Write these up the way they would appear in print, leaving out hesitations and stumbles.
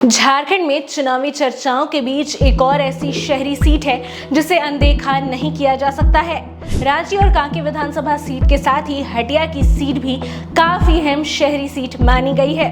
झारखंड में चुनावी चर्चाओं के बीच एक और ऐसी शहरी सीट है जिसे अनदेखा नहीं किया जा सकता है। रांची और कांके विधानसभा सीट के साथ ही हटिया की सीट भी काफी अहम शहरी सीट मानी गई है।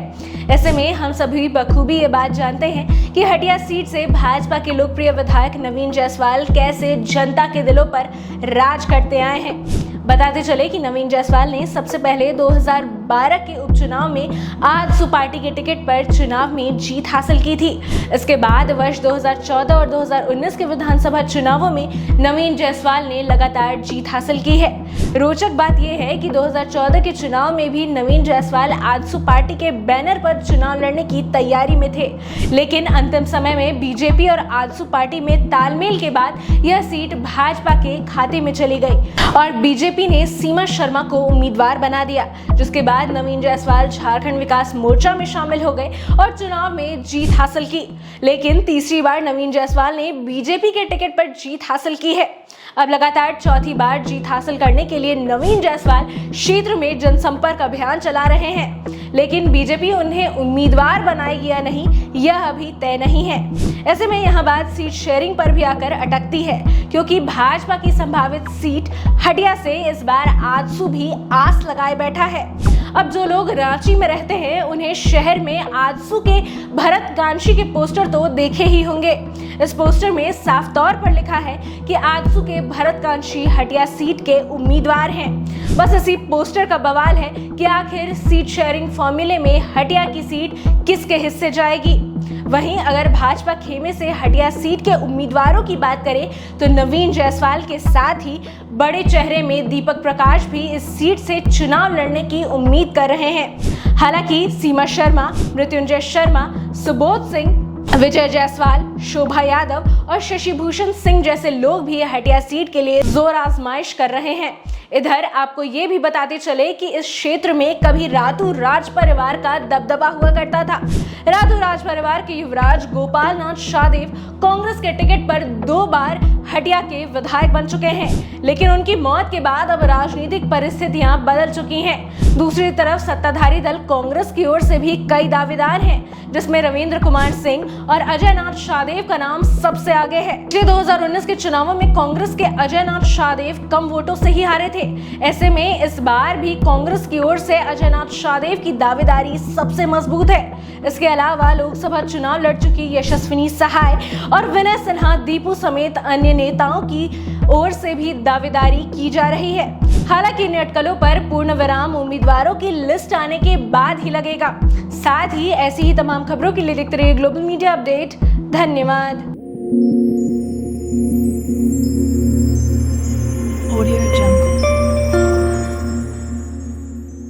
ऐसे में हम सभी बखूबी ये बात जानते हैं कि हटिया सीट से भाजपा के लोकप्रिय विधायक नवीन जायसवाल कैसे जनता के दिलों पर राज करते आए हैं। बताते चले कि नवीन जायसवाल ने सबसे पहले 2012 के उपचुनाव में आजसू पार्टी के टिकट पर चुनाव में जीत हासिल की थी। इसके बाद वर्ष 2014 और 2019 के विधानसभा चुनावों में नवीन जायसवाल ने लगातार जीत हासिल की है। रोचक बात यह है कि 2014 के चुनाव में भी नवीन जायसवाल आजसू पार्टी के बैनर पर चुनाव लड़ने की तैयारी में थे, लेकिन अंतिम समय में बीजेपी और आजसू पार्टी में तालमेल के बाद यह सीट भाजपा के खाते में चली गई और बीजेपी ने सीमा शर्मा को उम्मीदवार बना दिया, जिसके बाद नवीन जायसवाल झारखंड विकास मोर्चा में शामिल हो गए और चुनाव में जीत हासिल की। लेकिन तीसरी बार नवीन जायसवाल ने बीजेपी के टिकट पर जीत हासिल की है। अब लगातार चौथी बार जीत हासिल करने के लिए नवीन जायसवाल क्षेत्र में जनसंपर्क अभियान चला रहे हैं, लेकिन बीजेपी उन्हें उम्मीदवार बनाएगी या नहीं यह अभी तय नहीं है। ऐसे में यह बात सीट शेयरिंग पर भी आकर अटकती है, क्योंकि भाजपा की संभावित सीट हटिया से इस बार आजसू भी आस लगाए बैठा है। अब जो लोग रांची में रहते हैं उन्हें शहर में आजसू के भरतकांशी के पोस्टर तो देखे ही होंगे। इस पोस्टर में साफ तौर पर लिखा है कि आजसू के भरतकांशी हटिया सीट के उम्मीदवार हैं। बस इसी पोस्टर का बवाल है कि आखिर सीट शेयरिंग फॉर्मूले में हटिया की सीट किसके हिस्से जाएगी। वहीं अगर भाजपा खेमे से हटिया सीट के उम्मीदवारों की बात करें तो नवीन जायसवाल के साथ ही बड़े चेहरे में दीपक प्रकाश भी इस सीट से चुनाव लड़ने की उम्मीद कर रहे हैं। हालांकि सीमा शर्मा, मृत्युंजय शर्मा, सुबोध सिंह, विजय जायसवाल, शोभा यादव और शशि भूषण सिंह जैसे लोग भी हटिया सीट के लिए जोर आजमाइश कर रहे हैं। इधर आपको ये भी बताते चले कि इस क्षेत्र में कभी रातू राज परिवार का दबदबा हुआ करता था। रातू राज परिवार के युवराज गोपाल नाथ शाहदेव कांग्रेस के टिकट पर 2 बार हटिया के विधायक बन चुके हैं, लेकिन उनकी मौत के बाद अब राजनीतिक परिस्थितियां बदल चुकी हैं। दूसरी तरफ सत्ताधारी दल कांग्रेस की ओर से भी कई दावेदार हैं, जिसमें रविंद्र कुमार सिंह और अजय नाथ शाहदेव का नाम सबसे आगे है। पिछले 2019 के चुनावों में कांग्रेस के अजय नाथ शाहदेव कम वोटों से ही हारे थे। ऐसे में इस बार भी कांग्रेस की ओर से अजय नाथ शाहदेव की दावेदारी सबसे मजबूत है। इसके अलावा लोकसभा चुनाव लड़ चुकी यशस्विनी सहाय और विनय सिन्हा, दीपू समेत अन्य नेताओं की ओर से भी दावेदारी की जा रही है। हालांकि इन अटकलों पर पूर्ण विराम उम्मीदवारों की लिस्ट आने के बाद ही लगेगा। साथ ही ऐसी ही तमाम खबरों के लिए देखते रहिए ग्लोबल मीडिया अपडेट। धन्यवाद।